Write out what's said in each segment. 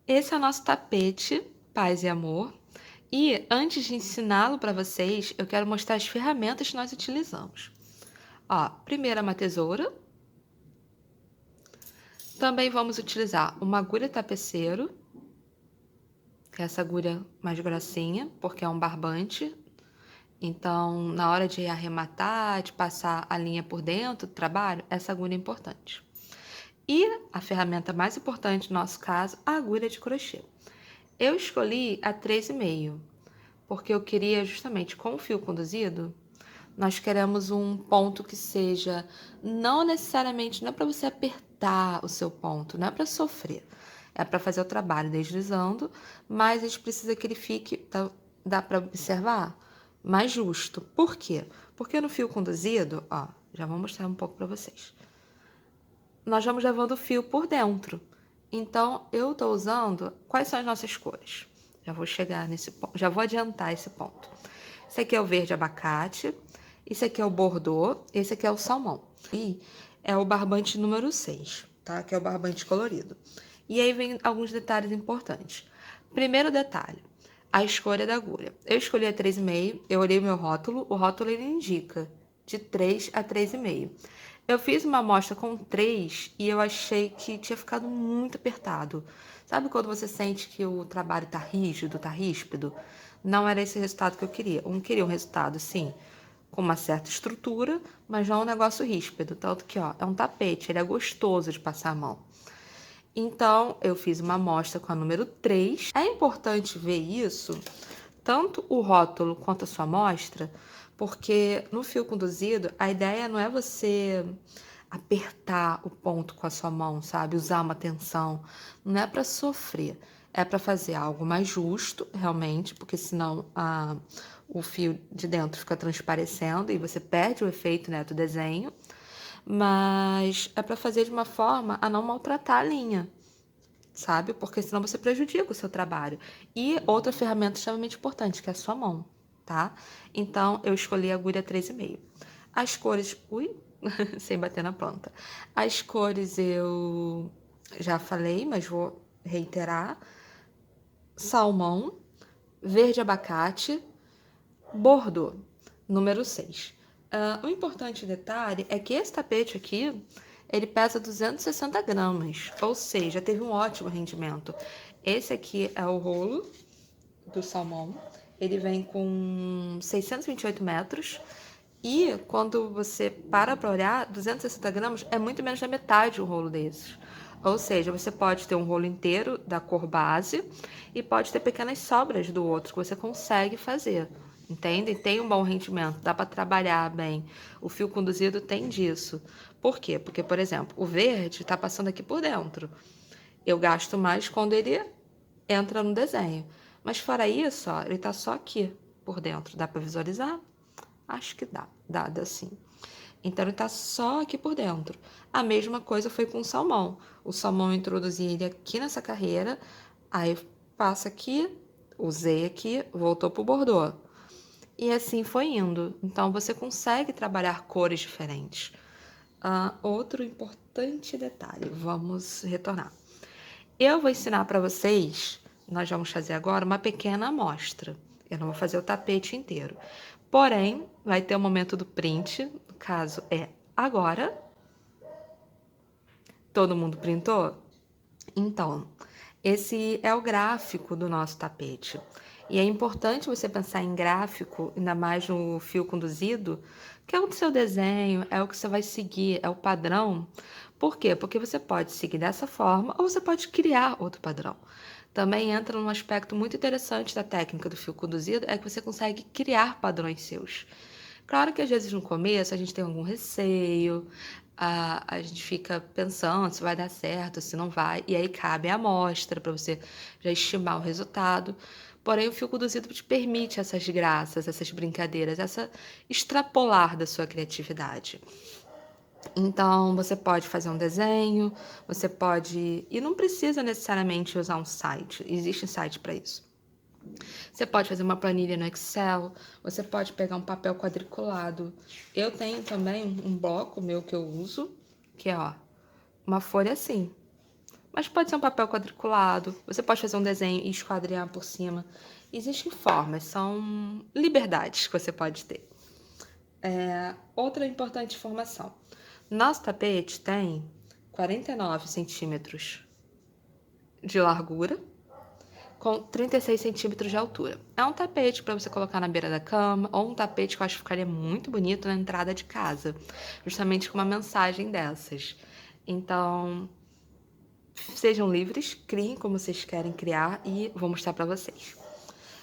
Esse é o nosso tapete, paz e amor. E antes de ensiná-lo para vocês, eu quero mostrar as ferramentas que nós utilizamos. Ó, primeiro uma tesoura. Também vamos utilizar uma agulha tapeceiro, que é essa agulha mais grossinha, porque é um barbante. Então, na hora de arrematar, de passar a linha por dentro do trabalho, essa agulha é importante. E a ferramenta mais importante no nosso caso, a agulha de crochê. Eu escolhi a 3,5, porque eu queria justamente com o fio conduzido, nós queremos um ponto que seja, não necessariamente, não é para você apertar o seu ponto, não é para sofrer, é para fazer o trabalho deslizando, mas a gente precisa que ele fique, dá para observar, mais justo. Por quê? Porque no fio conduzido, ó, já vou mostrar um pouco para vocês. Nós vamos levando o fio por dentro. Então, eu estou usando... Quais são as nossas cores? Já vou chegar nesse ponto, já vou adiantar esse ponto. Esse aqui é o verde abacate, esse aqui é o bordô, esse aqui é o salmão. E é o barbante número 6, tá? Que é o barbante colorido. E aí vem alguns detalhes importantes. Primeiro detalhe, a escolha da agulha. Eu escolhi a 3,5, eu olhei o meu rótulo, o rótulo ele indica de 3 a 3,5. Eu fiz uma amostra com 3 e eu achei que tinha ficado muito apertado. Sabe quando você sente que o trabalho tá rígido, tá ríspido? Não era esse resultado que eu queria. Eu queria um resultado, sim, com uma certa estrutura, mas não um negócio ríspido. Tanto que, ó, é um tapete, ele é gostoso de passar a mão. Então, eu fiz uma amostra com a número 3. É importante ver isso, tanto o rótulo quanto a sua amostra, porque no fio conduzido, a ideia não é você apertar o ponto com a sua mão, sabe? Usar uma tensão. Não é para sofrer, é para fazer algo mais justo, realmente, porque senão o fio de dentro fica transparecendo e você perde o efeito, né, do desenho. Mas é para fazer de uma forma a não maltratar a linha, sabe? Porque senão você prejudica o seu trabalho. E outra ferramenta extremamente importante, que é a sua mão, tá? Então, eu escolhi a agulha 3,5. As cores... Ui, sem bater na planta. As cores eu já falei, mas vou reiterar. Salmão, verde abacate, bordô, número 6. O importante detalhe é que esse tapete aqui, ele pesa 260 gramas, ou seja, teve um ótimo rendimento. Esse aqui é o rolo do salmão, ele vem com 628 metros, e quando você para olhar, 260 gramas é muito menos da metade um rolo desses. Ou seja, você pode ter um rolo inteiro da cor base e pode ter pequenas sobras do outro que você consegue fazer. Entende? Tem um bom rendimento, dá para trabalhar bem. O fio conduzido tem disso. Por quê? Porque, por exemplo, o verde está passando aqui por dentro. Eu gasto mais quando ele entra no desenho. Mas fora isso, ó, ele tá só aqui por dentro. Dá para visualizar? Acho que dá sim. Então ele tá só aqui por dentro. A mesma coisa foi com o salmão. O salmão eu introduzi ele aqui nessa carreira, aí passa aqui, usei aqui, voltou pro bordô. E assim foi indo. Então você consegue trabalhar cores diferentes. Outro importante detalhe, vamos retornar. Eu vou ensinar para vocês, nós vamos fazer agora uma pequena amostra. Eu não vou fazer o tapete inteiro. Porém, vai ter o momento do print, no caso é agora. Todo mundo printou? Então, esse é o gráfico do nosso tapete. E é importante você pensar em gráfico, ainda mais no fio conduzido, que é o seu desenho, é o que você vai seguir, é o padrão. Por quê? Porque você pode seguir dessa forma ou você pode criar outro padrão. Também entra num aspecto muito interessante da técnica do fio conduzido, é que você consegue criar padrões seus. Claro que às vezes no começo a gente tem algum receio, a gente fica pensando se vai dar certo, se não vai, e aí cabe a amostra para você já estimar o resultado. Porém, o fio conduzido te permite essas graças, essas brincadeiras, essa extrapolar da sua criatividade. Então, você pode fazer um desenho, você pode. E não precisa necessariamente usar um site, existe site para isso. Você pode fazer uma planilha no Excel, você pode pegar um papel quadriculado. Eu tenho também um bloco meu que eu uso, que é ó, uma folha assim. mas pode ser um papel quadriculado. Você pode fazer um desenho e esquadrear por cima. Existem formas, são liberdades que você pode ter. Outra importante informação. Nosso tapete tem 49 centímetros de largura com 36 centímetros de altura. É um tapete para você colocar na beira da cama, ou um tapete que eu acho que ficaria muito bonito na entrada de casa, justamente com uma mensagem dessas. Então, sejam livres, criem como vocês querem criar e vou mostrar para vocês.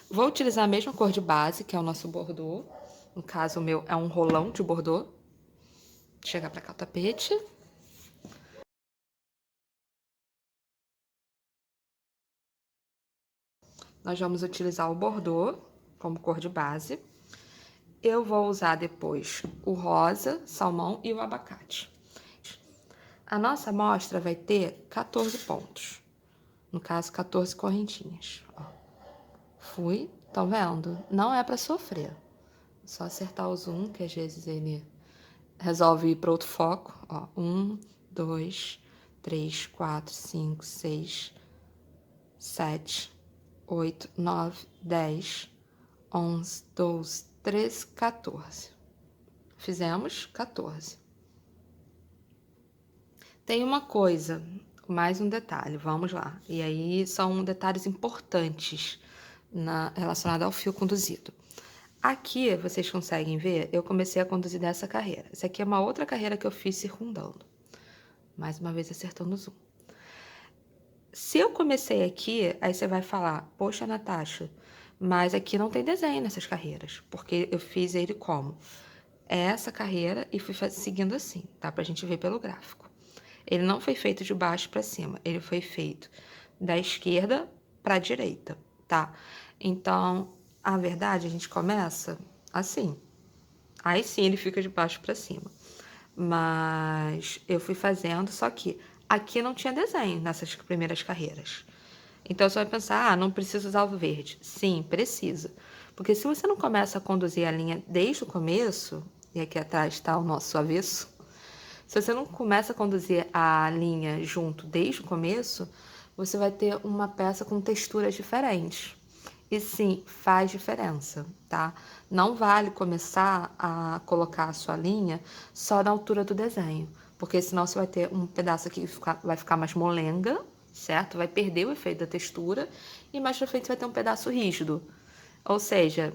Vou utilizar a mesma cor de base, que é o nosso bordô. No caso, o meu é um rolão de bordô. Chegar para cá o tapete. Nós vamos utilizar o bordô como cor de base. Eu vou usar depois o rosa, salmão e o abacate. A nossa amostra vai ter 14 pontos. No caso, 14 correntinhas. Ó. Fui, estão vendo? Não é para sofrer. É só acertar o zoom, que às vezes ele resolve ir para outro foco. Ó, 1, 2, 3, 4, 5, 6, 7, 8, 9, 10, 11, 12, 13, 14. Fizemos 14. Tem uma coisa, mais um detalhe, vamos lá. E aí são detalhes importantes relacionados ao fio conduzido. Aqui, vocês conseguem ver, eu comecei a conduzir dessa carreira. Essa aqui é uma outra carreira que eu fiz circundando. Mais uma vez acertando o zoom. Se eu comecei aqui, aí você vai falar, poxa, Natasha, mas aqui não tem desenho nessas carreiras, porque eu fiz ele como? Essa carreira e fui seguindo assim, tá? Pra gente ver pelo gráfico. Ele não foi feito de baixo para cima, ele foi feito da esquerda para a direita, tá? Então, a verdade, a gente começa assim. Aí sim ele fica de baixo para cima. Mas eu fui fazendo, só que aqui não tinha desenho nessas primeiras carreiras. Então você vai pensar, não precisa usar o verde. Sim, precisa. Porque se você não começa a conduzir a linha desde o começo, e aqui atrás está o nosso avesso, se você não começa a conduzir a linha junto desde o começo, você vai ter uma peça com texturas diferentes. E sim, faz diferença, tá? Não vale começar a colocar a sua linha só na altura do desenho, porque senão você vai ter um pedaço aqui que vai ficar mais molenga, certo? Vai perder o efeito da textura e mais pra frente você vai ter um pedaço rígido. Ou seja,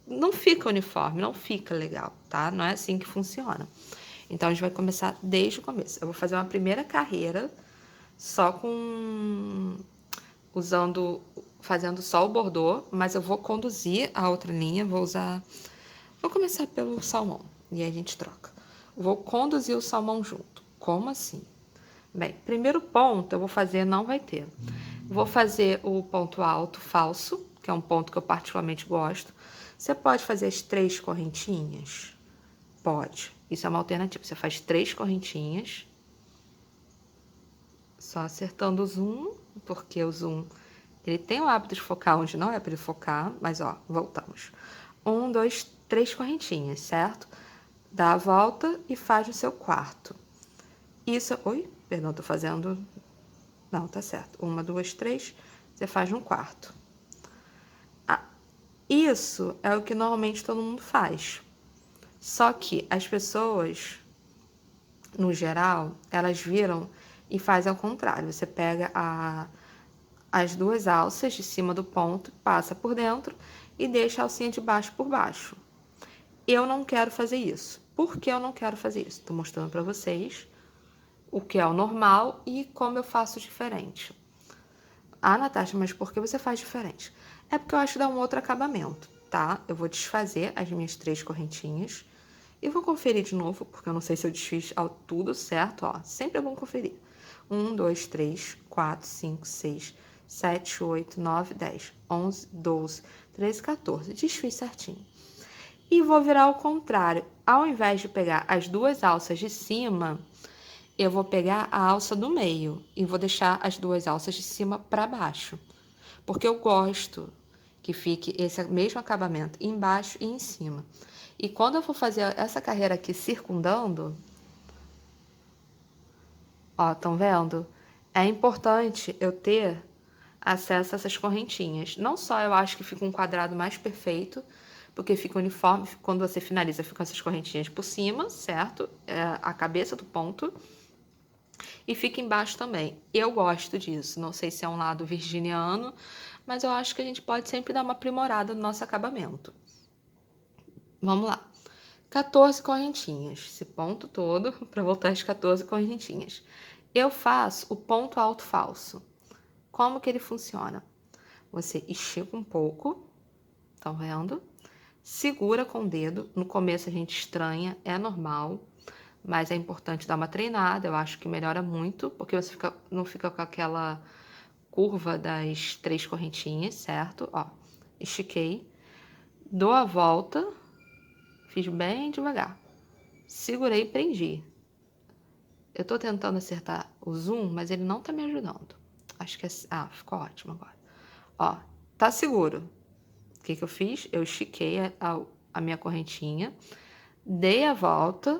não fica uniforme, não fica legal, tá? Não é assim que funciona. Então, a gente vai começar desde o começo. Eu vou fazer uma primeira carreira só fazendo só o bordô, mas eu vou conduzir a outra linha, vou começar pelo salmão, e aí a gente troca. Vou conduzir o salmão junto. Como assim? Bem, primeiro ponto eu vou fazer, não vai ter. Vou fazer o ponto alto falso, que é um ponto que eu particularmente gosto. Você pode fazer as 3 correntinhas? Pode. Isso é uma alternativa. Você faz 3 correntinhas. Só acertando o zoom, porque o zoom ele tem o hábito de focar onde não é para ele focar, mas ó, voltamos. 1, 2, 3 correntinhas, certo? Dá a volta e faz o seu quarto. Isso, oi, perdão, tô fazendo, não, tá certo. 1, 2, 3, você faz um quarto. Isso é o que normalmente todo mundo faz. Só que as pessoas, no geral, elas viram e fazem ao contrário. Você pega as 2 alças de cima do ponto, passa por dentro e deixa a alcinha de baixo por baixo. Eu não quero fazer isso. Por que eu não quero fazer isso? Estou mostrando para vocês o que é o normal e como eu faço diferente. Ah, Natasha, mas por que você faz diferente? É porque eu acho que dá um outro acabamento, tá? Eu vou desfazer as minhas 3 correntinhas e vou conferir de novo, porque eu não sei se eu desfiz tudo certo, ó. Sempre é bom conferir. 1, 2, 3, 4, 5, 6, 7, 8, 9, 10, 11, 12, 13, 14. Desfiz certinho. E vou virar ao contrário. Ao invés de pegar as 2 alças de cima, eu vou pegar a alça do meio e vou deixar as 2 alças de cima para baixo. Porque eu gosto que fique esse mesmo acabamento embaixo e em cima. E quando eu for fazer essa carreira aqui circundando, ó, estão vendo? É importante eu ter acesso a essas correntinhas. Não só eu acho que fica um quadrado mais perfeito, porque fica uniforme, quando você finaliza, ficam essas correntinhas por cima, certo? É a cabeça do ponto. E fica embaixo também. Eu gosto disso. Não sei se é um lado virginiano, mas eu acho que a gente pode sempre dar uma aprimorada no nosso acabamento. Vamos lá. 14 correntinhas. Esse ponto todo para voltar às 14 correntinhas. Eu faço o ponto alto falso. Como que ele funciona? Você estica um pouco, estão vendo? Segura com o dedo. No começo a gente estranha, é normal, mas é importante dar uma treinada. Eu acho que melhora muito, porque você não fica com aquela curva das 3 correntinhas, certo? Ó, estiquei, dou a volta, fiz bem devagar, segurei e prendi. Eu tô tentando acertar o zoom, mas ele não tá me ajudando. Acho que é... Ah, ficou ótimo agora. Ó, tá seguro. O que que eu fiz? Eu estiquei a minha correntinha, dei a volta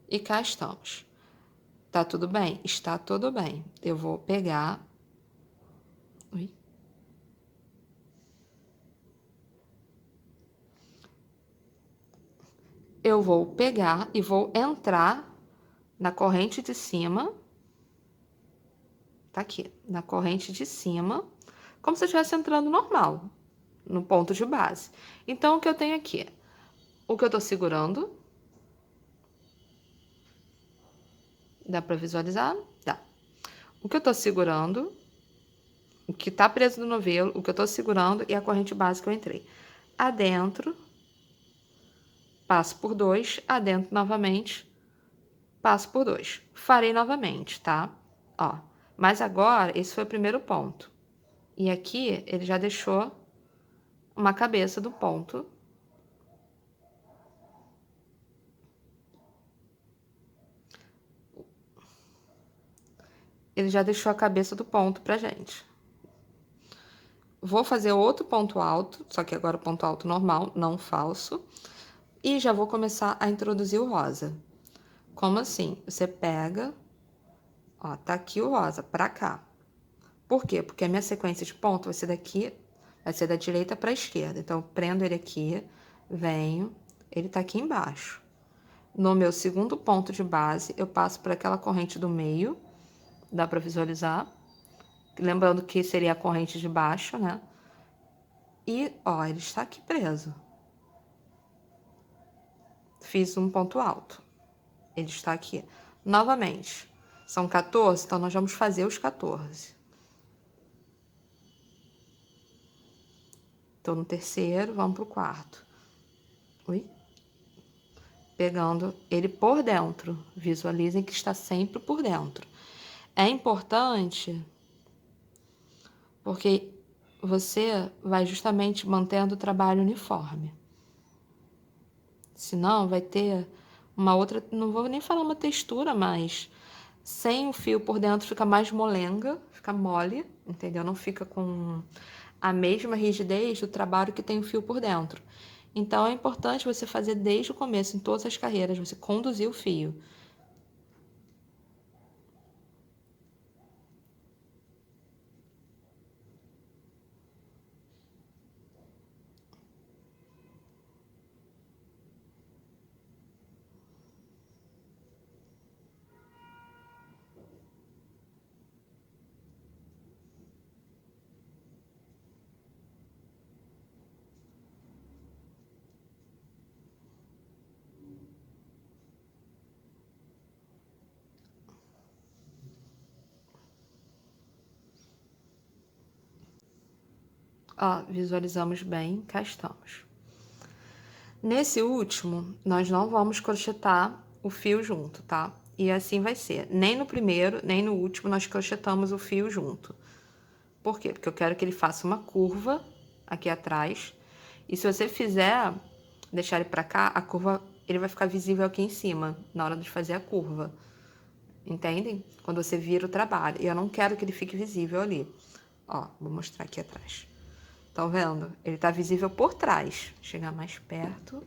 e cá estamos. Tá tudo bem? Está tudo bem. Eu vou pegar... Ui. Eu vou pegar e vou entrar na corrente de cima. Tá aqui, na corrente de cima, como se eu estivesse entrando normal, no ponto de base. Então, o que eu tenho aqui? O que eu tô segurando. Dá pra visualizar? Dá. O que eu tô segurando, o que tá preso no novelo, o que eu tô segurando e a corrente base que eu entrei. Adentro, passo por 2, adentro novamente, passo por 2. Farei novamente, tá? Ó, mas agora, esse foi o primeiro ponto. E aqui, ele já deixou uma cabeça do ponto. Ele já deixou a cabeça do ponto pra gente. Vou fazer outro ponto alto, só que agora ponto alto normal, não falso. E já vou começar a introduzir o rosa. Como assim? Você pega, ó, tá aqui o rosa, pra cá. Por quê? Porque a minha sequência de ponto vai ser daqui, vai ser da direita pra esquerda. Então, eu prendo ele aqui, venho, ele tá aqui embaixo. No meu segundo ponto de base, eu passo por aquela corrente do meio, dá pra visualizar. Lembrando que seria a corrente de baixo, né? E, ó, ele está aqui preso. Fiz um ponto alto. Ele está aqui. Novamente, são 14, então nós vamos fazer os 14. Estou no terceiro, vamos pro quarto. Ui. Pegando ele por dentro. Visualizem que está sempre por dentro. É importante porque você vai justamente mantendo o trabalho uniforme. Senão vai ter uma outra, não vou nem falar uma textura, mas sem o fio por dentro fica mais molenga, fica mole, entendeu? Não fica com a mesma rigidez do trabalho que tem o fio por dentro. Então é importante você fazer desde o começo, em todas as carreiras, você conduzir o fio. Ó, visualizamos bem, cá estamos. Nesse último, nós não vamos crochetar o fio junto, tá? E assim vai ser. Nem no primeiro, nem no último nós crochetamos o fio junto. Por quê? Porque eu quero que ele faça uma curva aqui atrás. E se você fizer, deixar ele pra cá, a curva, ele vai ficar visível aqui em cima, na hora de fazer a curva. Entendem? Quando você vira o trabalho. E eu não quero que ele fique visível ali. Ó, vou mostrar aqui atrás. Estão vendo? Ele tá visível por trás. Vou chegar mais perto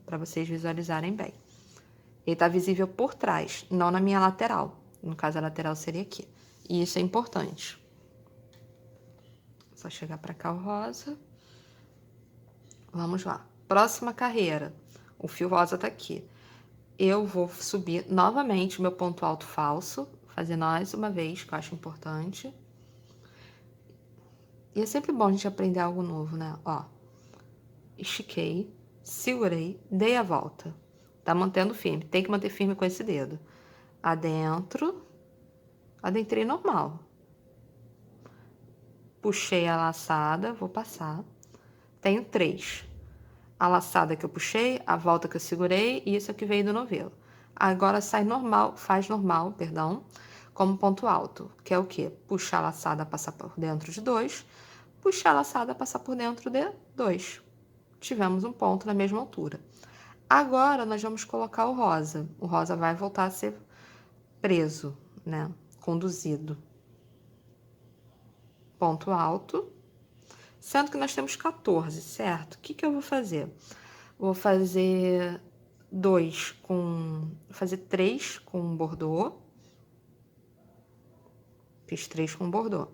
para vocês visualizarem bem. Ele tá visível por trás, não na minha lateral. No caso, a lateral seria aqui. E isso é importante. Só chegar para cá o rosa. Vamos lá. Próxima carreira. O fio rosa tá aqui. Eu vou subir novamente o meu ponto alto falso, fazer mais uma vez, que eu acho importante. E é sempre bom a gente aprender algo novo, né? Ó, estiquei, segurei, dei a volta. Tá mantendo firme, tem que manter firme com esse dedo. Adentro, adentrei normal. Puxei a laçada, vou passar. Tenho 3. A laçada que eu puxei, a volta que eu segurei e isso aqui veio do novelo. Agora sai normal, faz normal, perdão, como ponto alto, que é o quê? Puxar a laçada, passar por dentro de 2, puxar a laçada, passar por dentro de 2. Tivemos um ponto na mesma altura. Agora nós vamos colocar o rosa. O rosa vai voltar a ser preso, né? Conduzido. Ponto alto. Sendo que nós temos 14, certo? O que eu vou fazer? Vou fazer 3 com bordô. Fiz 3 com bordô.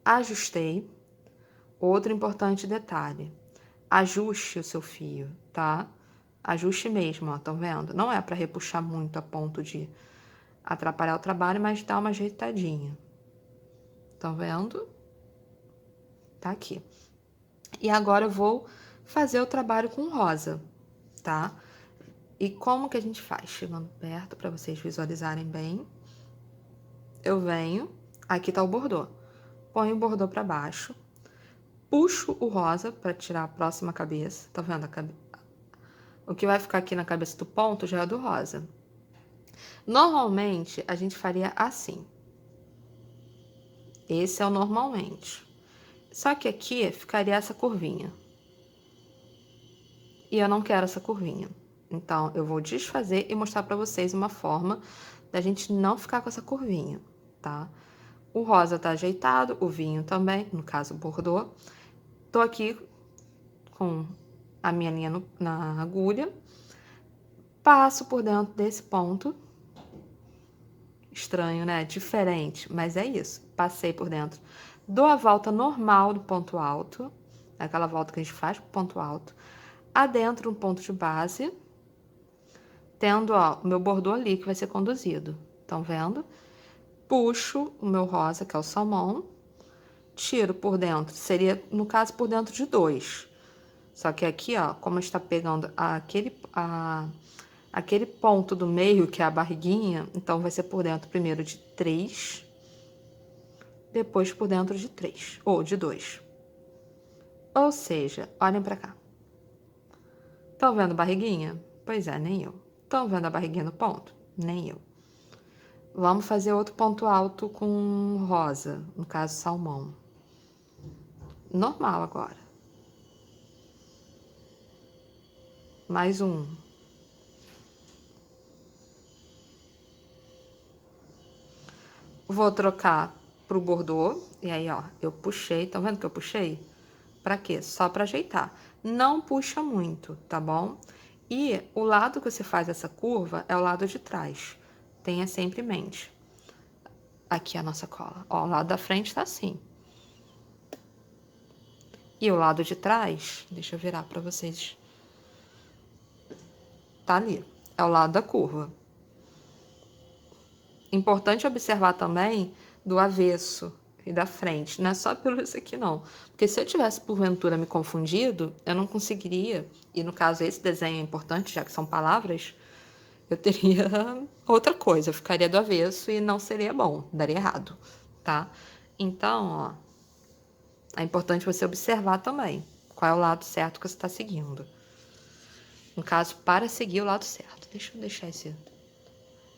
Ajustei. Outro importante detalhe. Ajuste o seu fio, tá? Ajuste mesmo, ó, estão vendo? Não é para repuxar muito a ponto de atrapalhar o trabalho, mas dá uma ajeitadinha. Estão vendo? Tá aqui. E agora eu vou fazer o trabalho com rosa, tá? E como que a gente faz? Chegando perto para vocês visualizarem bem. Eu venho, aqui tá o bordô. Ponho o bordô para baixo. Puxo o rosa para tirar a próxima cabeça. Tá vendo? O que vai ficar aqui na cabeça do ponto já é do rosa. Normalmente, a gente faria assim. Esse é o normalmente. Só que aqui ficaria essa curvinha. E eu não quero essa curvinha. Então, eu vou desfazer e mostrar para vocês uma forma da gente não ficar com essa curvinha, tá? O rosa tá ajeitado, o vinho também, no caso, o bordô. Tô aqui com a minha linha na agulha. Passo por dentro desse ponto. Estranho, né? Diferente, mas é isso. Passei por dentro. Dou a volta normal do ponto alto. Aquela volta que a gente faz pro ponto alto. Adentro um ponto de base. Tendo, ó, o meu bordô ali que vai ser conduzido. Estão vendo? Puxo o meu rosa, que é o salmão. Tiro por dentro. Seria, no caso, por dentro de 2. Só que aqui, ó, como está pegando aquele ponto do meio, que é a barriguinha, então vai ser por dentro primeiro de 3, depois por dentro de 3, ou de 2. Ou seja, olhem pra cá. Estão vendo a barriguinha? Pois é, nem eu. Estão vendo a barriguinha no ponto? Nem eu. Vamos fazer outro ponto alto com rosa, no caso salmão. Normal agora. Mais um. Vou trocar pro bordô. E aí, ó, eu puxei. Estão vendo que eu puxei? Pra quê? Só pra ajeitar. Não puxa muito, tá bom? E o lado que você faz essa curva é o lado de trás. Tenha sempre em mente. Aqui a nossa cola. Ó, o lado da frente tá assim. E o lado de trás, deixa eu virar pra vocês. Tá ali. É o lado da curva. Importante observar também do avesso e da frente. Não é só pelo isso aqui, não. Porque se eu tivesse, porventura, me confundido, eu não conseguiria. E no caso, esse desenho é importante, já que são palavras, eu teria outra coisa. Eu ficaria do avesso e não seria bom. Daria errado, tá? Então, ó, é importante você observar também qual é o lado certo que você está seguindo. No caso, para seguir o lado certo. Deixa eu deixar esse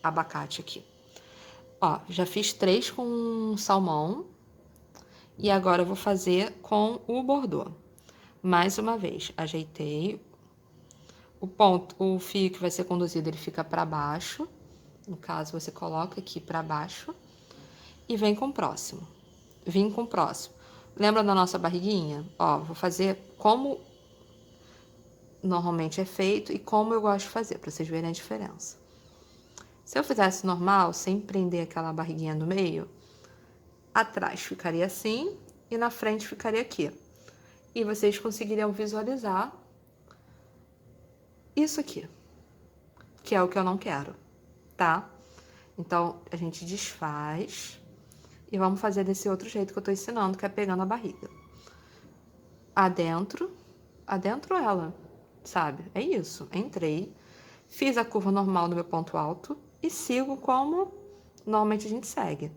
abacate aqui. Ó, já fiz 3 com salmão. E agora eu vou fazer com o bordô. Mais uma vez, ajeitei. O fio que vai ser conduzido, ele fica para baixo. No caso, você coloca aqui para baixo. E vem com o próximo. Vim com o próximo. Lembra da nossa barriguinha? Ó, vou fazer como normalmente é feito e como eu gosto de fazer, para vocês verem a diferença. Se eu fizesse normal, sem prender aquela barriguinha no meio, atrás ficaria assim e na frente ficaria aqui. E vocês conseguiriam visualizar isso aqui, que é o que eu não quero, tá? Então, a gente desfaz e vamos fazer desse outro jeito que eu tô ensinando, que é pegando a barriga. Adentro ela, sabe? É isso. Entrei, fiz a curva normal no meu ponto alto e sigo como normalmente a gente segue.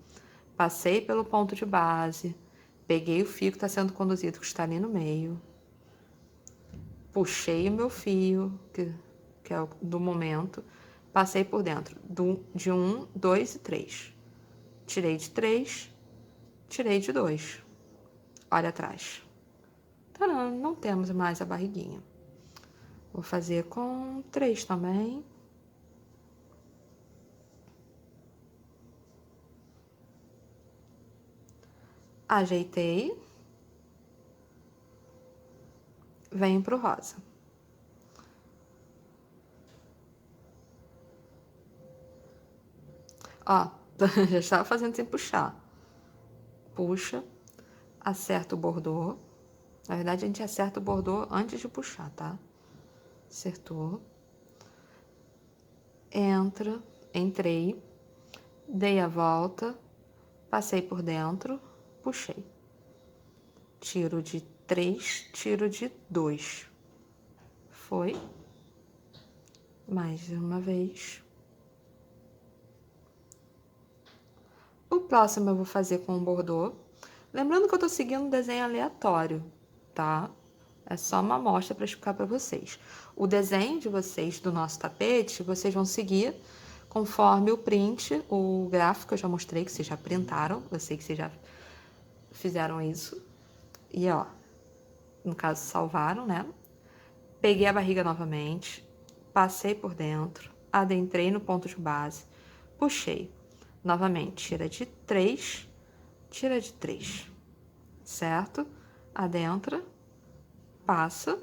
Passei pelo ponto de base, peguei o fio que está sendo conduzido, que está ali no meio, puxei o meu fio, que é o do momento, passei por dentro de 1, 2 e 3. Tirei de 3, tirei de 2. Olha atrás. Tcharam, não temos mais a barriguinha. Vou fazer com 3 também. Ajeitei. Venho pro rosa. Ó, já estava fazendo sem puxar. Puxa, acerta o bordô. Na verdade, a gente acerta o bordô antes de puxar, tá? Acertou. Entra, entrei, dei a volta, passei por dentro, puxei. Tiro de 3, tiro de 2. Foi. Mais uma vez. O próximo eu vou fazer com o bordô. Lembrando que eu tô seguindo um desenho aleatório, tá? É só uma amostra para explicar para vocês. O desenho de vocês do nosso tapete, vocês vão seguir conforme o print, o gráfico que eu já mostrei, que vocês já printaram. Eu sei que vocês já fizeram isso. E ó, no caso salvaram, né? Peguei a barriga novamente, passei por dentro, adentrei no ponto de base, puxei. Novamente, tira de 3, tira de 3, certo? Adentra, passa,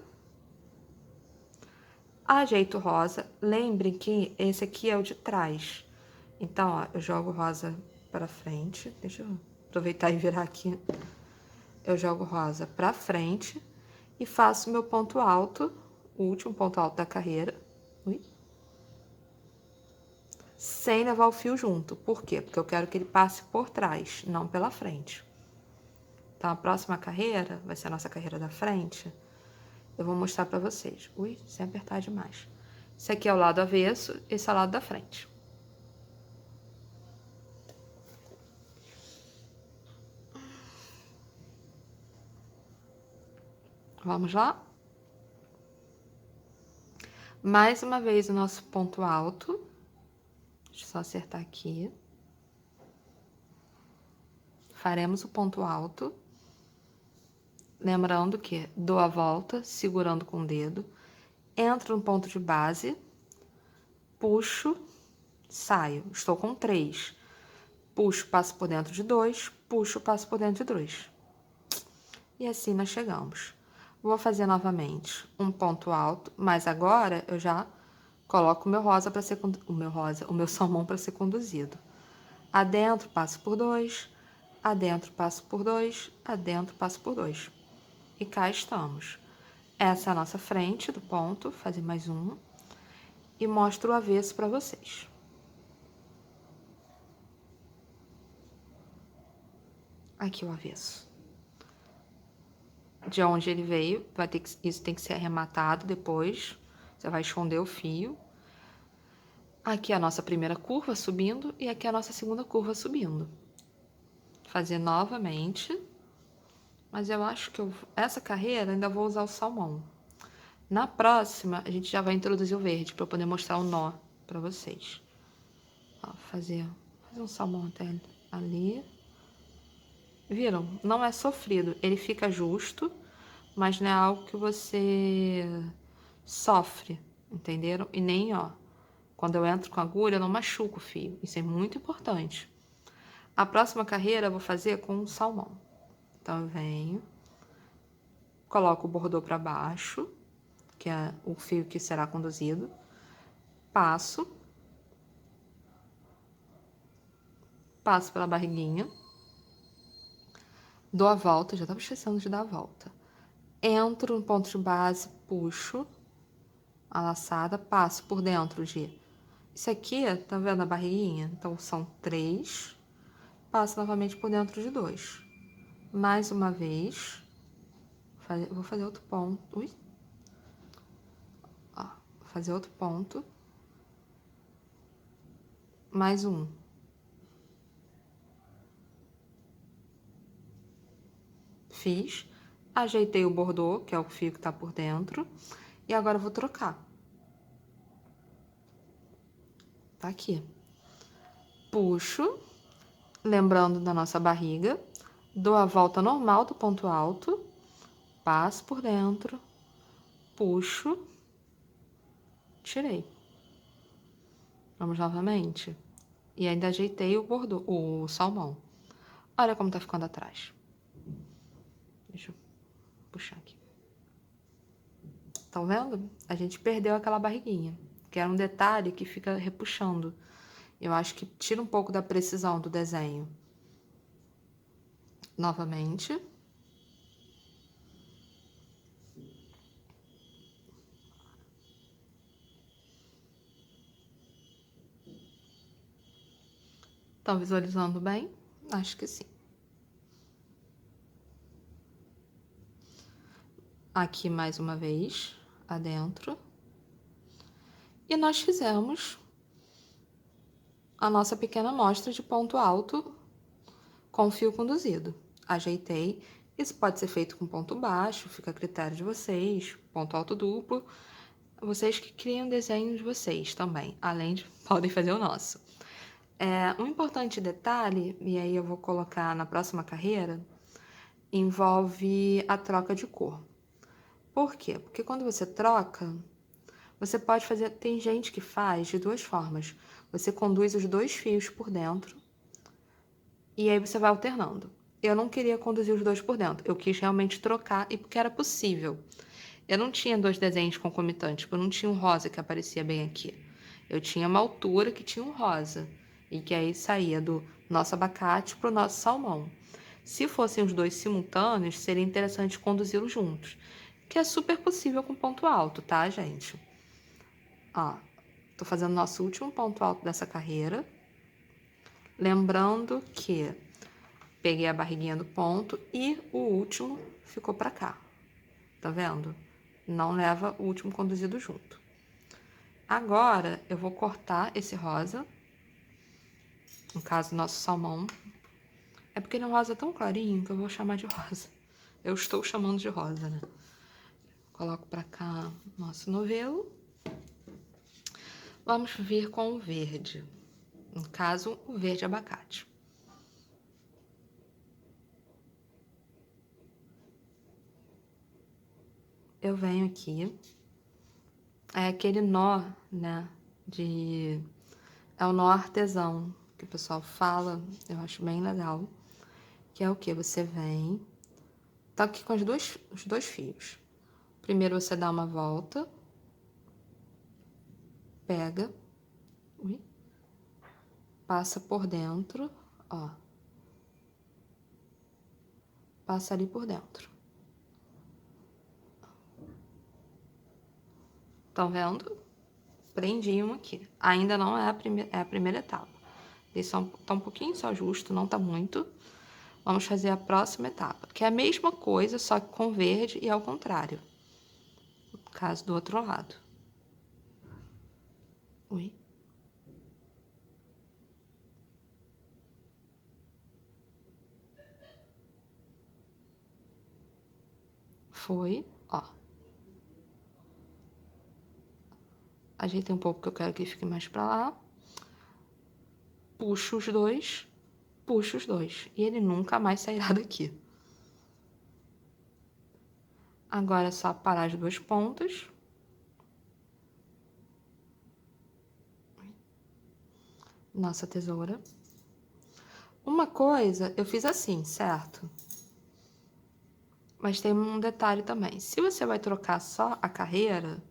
ajeito rosa. Lembrem que esse aqui é o de trás. Então, ó, eu jogo rosa para frente. Deixa eu aproveitar e virar aqui. Eu jogo rosa para frente e faço meu ponto alto, o último ponto alto da carreira. Ui. Sem levar o fio junto. Por quê? Porque eu quero que ele passe por trás, não pela frente. Então, a próxima carreira vai ser a nossa carreira da frente. Eu vou mostrar pra vocês. Ui, sem apertar demais. Esse aqui é o lado avesso, esse é o lado da frente. Vamos lá? Mais uma vez o nosso ponto alto. Deixa eu só acertar aqui. Faremos o ponto alto. Lembrando que dou a volta, segurando com o dedo. Entro no ponto de base. Puxo, saio. Estou com 3. Puxo, passo por dentro de 2. Puxo, passo por dentro de 2. E assim nós chegamos. Vou fazer novamente um ponto alto, mas agora eu já coloco o meu rosa para ser o meu salmão para ser conduzido. Adentro, passo por 2, adentro, passo por 2, adentro, passo por 2. E cá estamos. Essa é a nossa frente do ponto, fazer mais um. E mostro o avesso para vocês. Aqui o avesso. De onde ele veio, isso tem que ser arrematado depois. Você vai esconder o fio. Aqui é a nossa primeira curva subindo e aqui é a nossa segunda curva subindo. Fazer novamente. Mas eu acho que essa carreira ainda vou usar o salmão. Na próxima, a gente já vai introduzir o verde para poder mostrar o nó para vocês. Ó, fazer um salmão até ali. Viram? Não é sofrido. Ele fica justo, mas não é algo que você sofre, entenderam? E nem, ó, quando eu entro com a agulha, eu não machuco o fio. Isso é muito importante. A próxima carreira eu vou fazer com um salmão. Então, eu venho, coloco o bordô para baixo, que é o fio que será conduzido, passo, passo pela barriguinha, dou a volta, já tava esquecendo de dar a volta. Entro no ponto de base, puxo a laçada, passo por dentro de... Isso aqui, tá vendo a barriguinha? Então, são 3. Passo novamente por dentro de 2. Mais uma vez. Vou fazer outro ponto. Ui. Ó, vou fazer outro ponto. Mais um. Fiz. Ajeitei o bordô, que é o fio que tá por dentro. E agora eu vou trocar. Tá aqui. Puxo, lembrando da nossa barriga. Dou a volta normal do ponto alto. Passo por dentro. Puxo. Tirei. Vamos novamente. E ainda ajeitei o bordô, o salmão. Olha como tá ficando atrás. Deixa eu puxar aqui. Estão vendo? A gente perdeu aquela barriguinha, que era um detalhe que fica repuxando. Eu acho que tira um pouco da precisão do desenho. Novamente. Estão visualizando bem? Acho que sim. Aqui mais uma vez, adentro. E nós fizemos a nossa pequena amostra de ponto alto com fio conduzido. Ajeitei. Isso pode ser feito com ponto baixo, fica a critério de vocês. Ponto alto duplo. Vocês que criam desenho de vocês também, além de podem fazer o nosso. Um importante detalhe, e aí eu vou colocar na próxima carreira, envolve a troca de cor. Por quê? Porque quando você troca, você pode fazer... Tem gente que faz de 2 formas. Você conduz os 2 fios por dentro e aí você vai alternando. Eu não queria conduzir os 2 por dentro. Eu quis realmente trocar e porque era possível. Eu não tinha 2 desenhos concomitantes. Eu não tinha um rosa que aparecia bem aqui. Eu tinha uma altura que tinha um rosa. E que aí saía do nosso abacate para o nosso salmão. Se fossem os 2 simultâneos, seria interessante conduzi-los juntos. Que é super possível com ponto alto, tá, gente? Ó, tô fazendo nosso último ponto alto dessa carreira. Lembrando que peguei a barriguinha do ponto e o último ficou pra cá. Tá vendo? Não leva o último conduzido junto. Agora, eu vou cortar esse rosa. No caso, nosso salmão. É porque ele é um rosa tão clarinho que eu vou chamar de rosa. Eu estou chamando de rosa, né? Coloco pra cá nosso novelo. Vamos vir com o verde. No caso, o verde abacate. Eu venho aqui. É aquele nó, né? É o nó artesão que o pessoal fala. Eu acho bem legal. Que é o que? Você vem... Tá aqui com os dois fios. Primeiro você dá uma volta. Pega. Ui. Passa por dentro, ó. Passa ali por dentro. Estão vendo? Prendi um aqui. Ainda não é a primeira etapa. Isso tá um pouquinho só justo, não tá muito. Vamos fazer a próxima etapa, que é a mesma coisa, só que com verde e ao contrário. No caso do outro lado. Ui. Foi, ó. Ajeitei um pouco, que eu quero que fique mais pra lá. Puxo os dois. Puxo os dois. E ele nunca mais sairá daqui. Agora é só parar as 2 pontas. Nossa tesoura. Uma coisa, eu fiz assim, certo? Mas tem um detalhe também. Se você vai trocar só a carreira,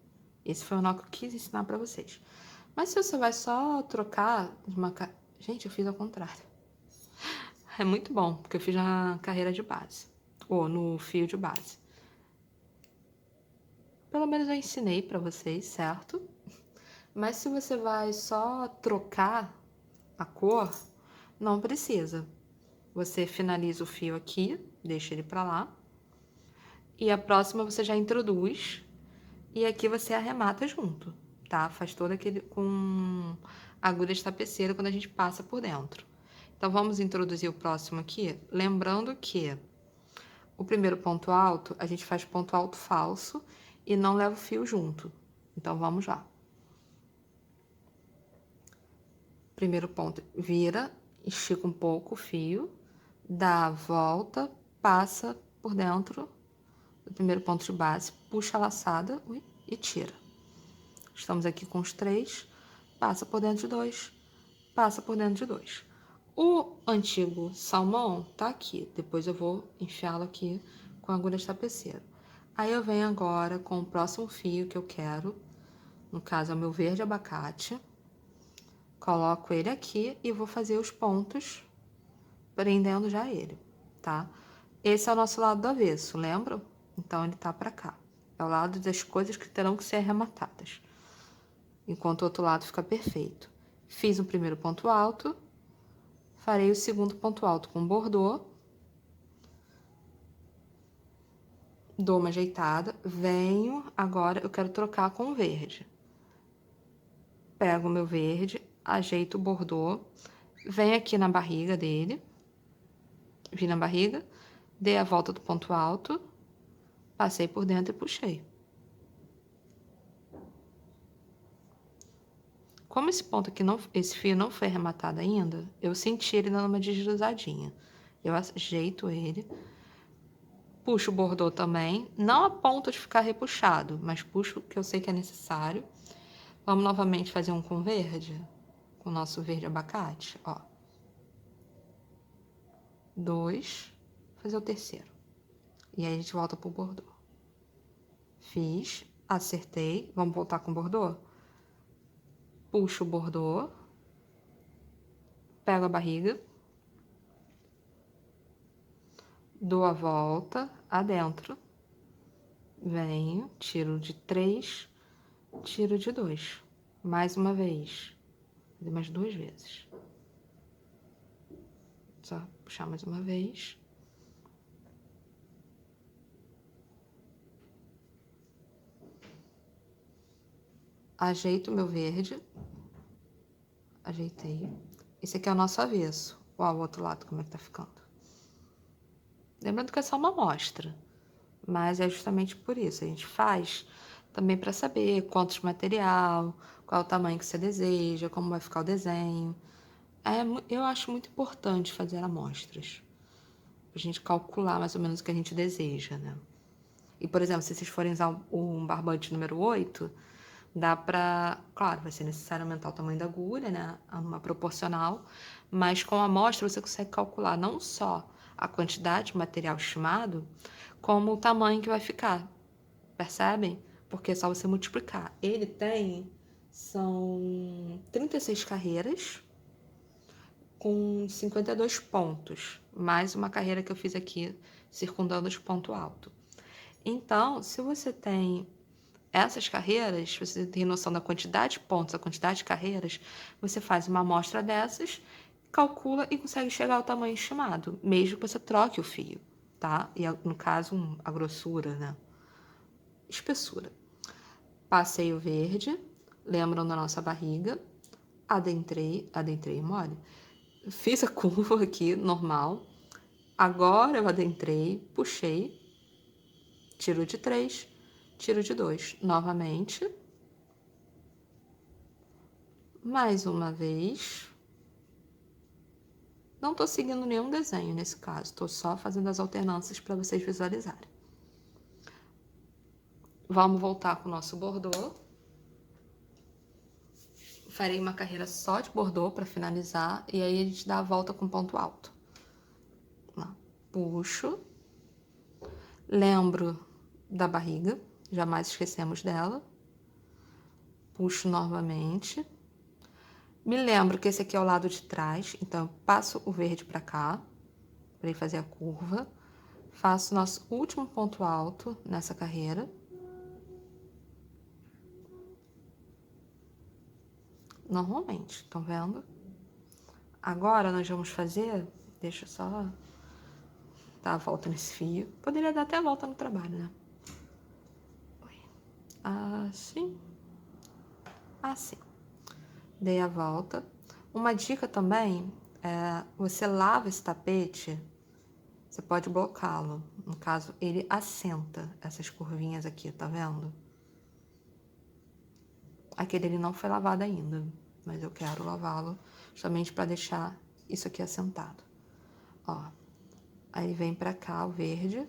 esse foi o nó que eu quis ensinar pra vocês. Mas se você vai só trocar de uma... Gente, eu fiz ao contrário. É muito bom, porque eu fiz na carreira de base, ou no fio de base. Pelo menos eu ensinei pra vocês, certo? Mas se você vai só trocar a cor, não precisa. Você finaliza o fio aqui, deixa ele pra lá. E a próxima você já introduz. E aqui você arremata junto, tá? Faz todo aquele com agulha de tapeceiro quando a gente passa por dentro. Então, vamos introduzir o próximo aqui. Lembrando que o primeiro ponto alto, a gente faz ponto alto falso e não leva o fio junto. Então, vamos lá. Primeiro ponto, vira, estica um pouco o fio, dá a volta, passa por dentro do primeiro ponto de base, puxa a laçada e tira. Estamos aqui com os 3, passa por dentro de 2, passa por dentro de 2. O antigo salmão tá aqui, depois eu vou enfiá-lo aqui com a agulha de tapeceiro. Aí eu venho agora com o próximo fio que eu quero, no caso é o meu verde abacate, coloco ele aqui e vou fazer os pontos prendendo já ele, tá? Esse é o nosso lado do avesso, lembram? Então ele tá pra cá. É o lado das coisas que terão que ser arrematadas. Enquanto o outro lado fica perfeito. Fiz um primeiro ponto alto, farei o segundo ponto alto com bordô, dou uma ajeitada, venho, agora eu quero trocar com o verde. Pego o meu verde, ajeito o bordô, venho aqui na barriga dele, vi na barriga, dei a volta do ponto alto, passei por dentro e puxei. Como esse ponto aqui, esse fio não foi arrematado ainda, eu senti ele dando uma deslizadinha. Eu ajeito ele, puxo o bordô também, não a ponto de ficar repuxado, mas puxo o que eu sei que é necessário. Vamos novamente fazer um com verde, com o nosso verde abacate, ó. 2, fazer o terceiro. E aí a gente volta pro bordô. Fiz, acertei, vamos voltar com o bordô? Puxo o bordô, pego a barriga, dou a volta adentro, venho, tiro de 3, tiro de 2. Mais uma vez, fazer mais 2 vezes. Só puxar mais uma vez. Ajeito o meu verde. Ajeitei. Esse aqui é o nosso avesso. Ó, o outro lado como é que tá ficando. Lembrando que é só uma amostra, mas é justamente por isso. A gente faz também para saber quanto de material, qual é o tamanho que você deseja, como vai ficar o desenho. Eu acho muito importante fazer amostras, pra gente calcular mais ou menos o que a gente deseja, né? E, por exemplo, se vocês forem usar um barbante número 8, dá pra... Claro, vai ser necessário aumentar o tamanho da agulha, né? Uma proporcional. Mas com a amostra você consegue calcular não só a quantidade de material estimado, como o tamanho que vai ficar. Percebem? Porque é só você multiplicar. Ele tem... São 36 carreiras com 52 pontos. Mais uma carreira que eu fiz aqui, circundando os pontos altos. Então, se você tem essas carreiras, você tem noção da quantidade de pontos, a quantidade de carreiras, você faz uma amostra dessas, calcula e consegue chegar ao tamanho estimado, mesmo que você troque o fio, tá? E no caso, a grossura, né? Espessura. Passei o verde, lembram da nossa barriga, adentrei mole. Fiz a curva aqui, normal. Agora eu adentrei, puxei, tiro de 3, tiro de 2. Novamente. Mais uma vez. Não tô seguindo nenhum desenho nesse caso, tô só fazendo as alternâncias para vocês visualizarem. Vamos voltar com o nosso bordô. Farei uma carreira só de bordô para finalizar e aí a gente dá a volta com ponto alto. Lá. Puxo. Lembro da barriga, jamais esquecemos dela. Puxo novamente. Me lembro que esse aqui é o lado de trás, então eu passo o verde para cá, para ele fazer a curva. Faço nosso último ponto alto nessa carreira. Normalmente, estão vendo? Agora nós vamos fazer, deixa eu só dar a volta nesse fio. Poderia dar até a volta no trabalho, né? Assim, assim. Dei a volta. Uma dica também é, você lava esse tapete, você pode blocá-lo. No caso, ele assenta essas curvinhas aqui, tá vendo? Aquele ele não foi lavado ainda, mas eu quero lavá-lo justamente para deixar isso aqui assentado. Ó, aí vem pra cá o verde.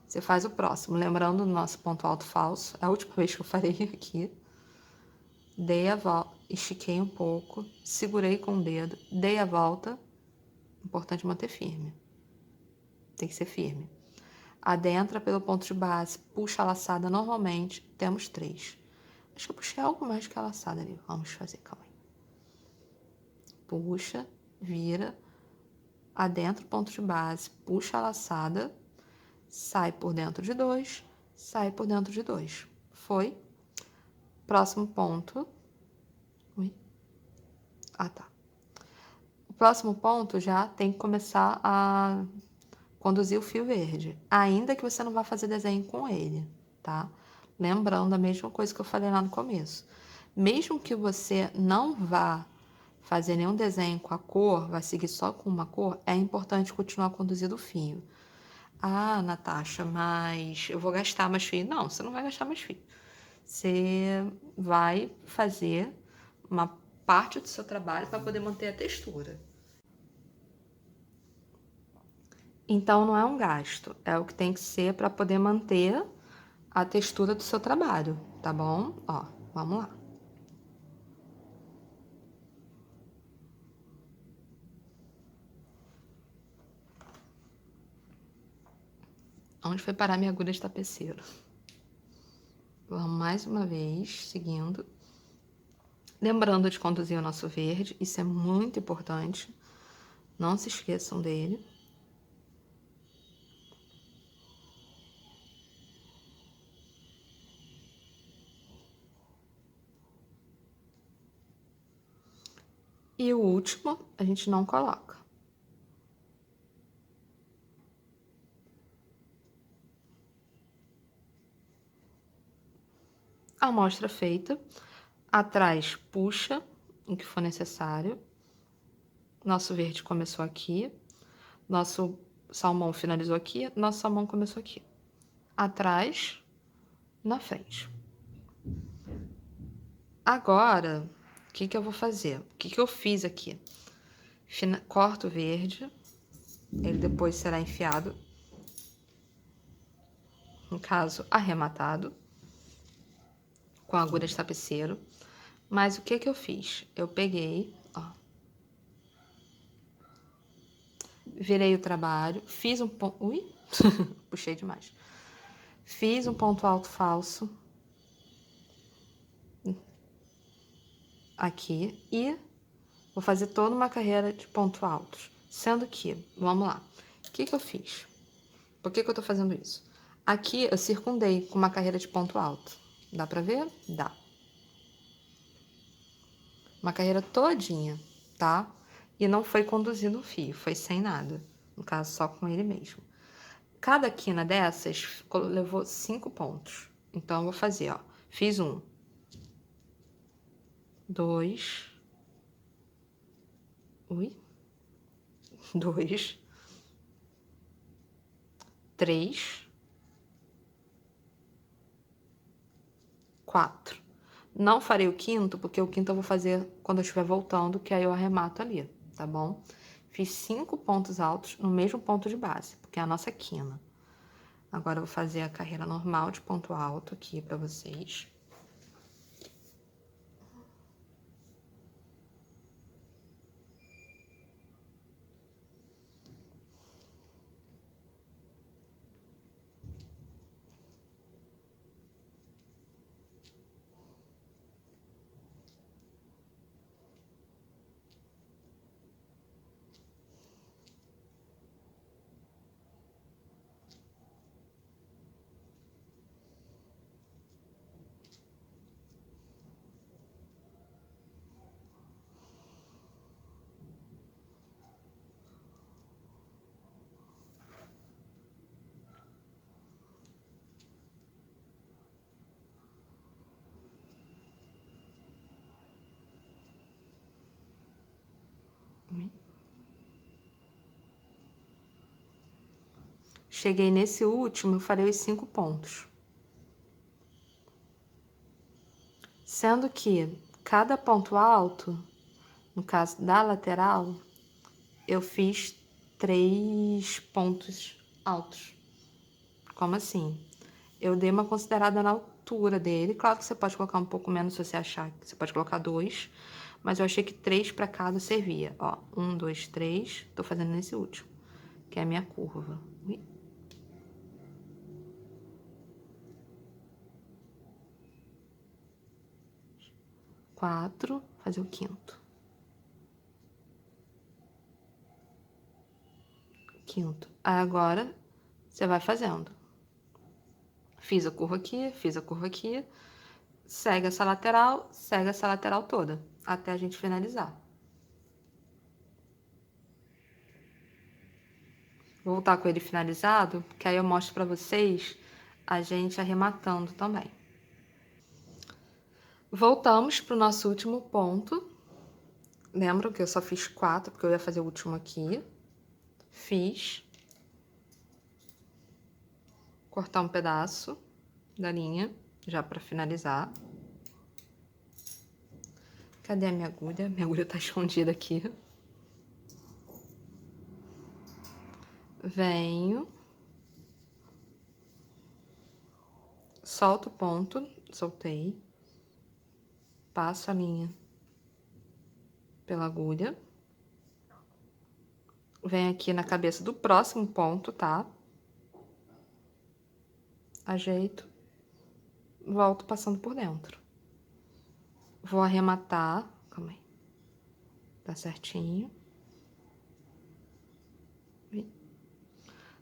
Você faz o próximo, lembrando do nosso ponto alto falso. É a última vez que eu farei aqui. Dei a volta, estiquei um pouco, segurei com o dedo, dei a volta. Importante manter firme. Tem que ser firme. Adentra pelo ponto de base, puxa a laçada normalmente. Temos 3. Acho que eu puxei algo mais que a laçada ali. Vamos fazer, calma aí. Puxa, vira, adentra o ponto de base, puxa a laçada, sai por dentro de 2, sai por dentro de 2. Foi. Próximo ponto. Ui. Ah, tá. O próximo ponto já tem que começar a conduzir o fio verde, ainda que você não vá fazer desenho com ele, tá? Lembrando a mesma coisa que eu falei lá no começo. Mesmo que você não vá fazer nenhum desenho com a cor, vai seguir só com uma cor, é importante continuar conduzindo o fio. Ah, Natasha, mas eu vou gastar mais fio. Não, você não vai gastar mais fio. Você vai fazer uma parte do seu trabalho para poder manter a textura. Então não é um gasto, é o que tem que ser para poder manter a textura do seu trabalho, tá bom? Ó, vamos lá. Onde foi parar minha agulha de tapeceiro? Vamos mais uma vez, seguindo. Lembrando de conduzir o nosso verde, isso é muito importante. Não se esqueçam dele. E o último, a gente não coloca. A amostra feita. Atrás, puxa o que for necessário. Nosso verde começou aqui. Nosso salmão finalizou aqui. Nosso salmão começou aqui. Atrás, na frente. Agora, o que eu vou fazer? O que eu fiz aqui? Corto o verde. Ele depois será enfiado. No caso, arrematado. Com a agulha de tapeceiro. Mas o que eu fiz? Eu peguei, ó. Virei o trabalho. Fiz um ponto... Ui! Puxei demais. Fiz um ponto alto falso. Aqui. E vou fazer toda uma carreira de ponto altos. Sendo que, vamos lá. O que eu fiz? Por que eu tô fazendo isso? Aqui eu circundei com uma carreira de ponto alto. Dá pra ver? Dá. Uma carreira todinha, tá? E não foi conduzindo o fio, foi sem nada. No caso, só com ele mesmo. Cada quina dessas levou 5 pontos. Então, eu vou fazer, ó. Fiz 1, 2, ui, 2, 3, 4. Não farei o quinto, porque o quinto eu vou fazer quando eu estiver voltando, que aí eu arremato ali, tá bom? Fiz 5 pontos altos no mesmo ponto de base, porque é a nossa quina. Agora eu vou fazer a carreira normal de ponto alto aqui pra vocês. cheguei nesse último, eu farei os 5 pontos. Sendo que cada ponto alto, no caso da lateral, eu fiz 3 pontos altos. Como assim? Eu dei uma considerada na altura dele. Claro que você pode colocar um pouco menos se você achar. Você pode colocar 2. Mas eu achei que 3 para cada servia. Ó, 1, 2, 3. Tô fazendo nesse último, que é a minha curva. 4, fazer o quinto. Quinto. Agora, você vai fazendo. Fiz a curva aqui, fiz a curva aqui. Segue essa lateral toda, até a gente finalizar. Vou voltar com ele finalizado, que aí eu mostro pra vocês a gente arrematando também. Voltamos pro nosso último ponto. Lembram que eu só fiz 4, porque eu ia fazer o último aqui. Fiz. Cortar um pedaço da linha, já pra finalizar. Cadê a minha agulha? Minha agulha tá escondida aqui. Venho. Solto o ponto, soltei. Passo a linha pela agulha. Venho aqui na cabeça do próximo ponto, tá? Ajeito. Volto passando por dentro. Vou arrematar. Calma aí. Tá certinho.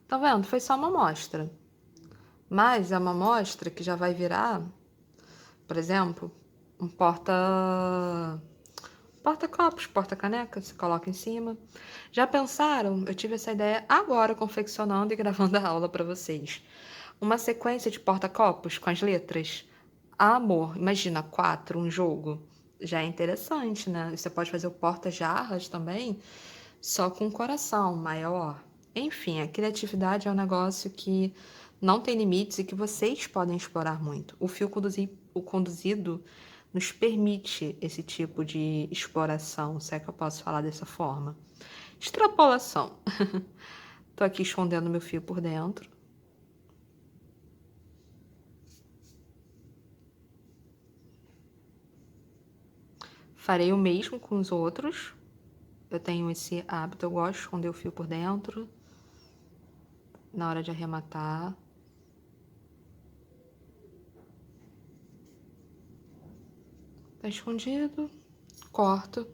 Tá vendo? Foi só uma amostra. Mas é uma amostra que já vai virar, por exemplo, um porta-copos, porta-caneca, você coloca em cima. Já pensaram? Eu tive essa ideia agora confeccionando e gravando a aula para vocês. Uma sequência de porta-copos com as letras. Amor, imagina, 4, um jogo. Já é interessante, né? Você pode fazer o porta-jarras também, só com um coração maior. Enfim, a criatividade é um negócio que não tem limites e que vocês podem explorar muito. O conduzido nos permite esse tipo de exploração, se é que eu posso falar dessa forma. Extrapolação. Tô aqui escondendo meu fio por dentro. Farei o mesmo com os outros. Eu tenho esse hábito, eu gosto de esconder o fio por dentro na hora de arrematar. Tá escondido, corto,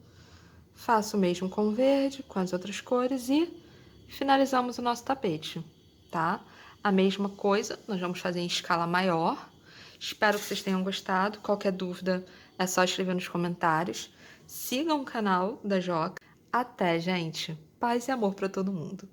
faço o mesmo com o verde, com as outras cores e finalizamos o nosso tapete, tá? A mesma coisa, nós vamos fazer em escala maior. Espero que vocês tenham gostado. Qualquer dúvida é só escrever nos comentários. Sigam o canal da Joca. Até, gente. Paz e amor para todo mundo.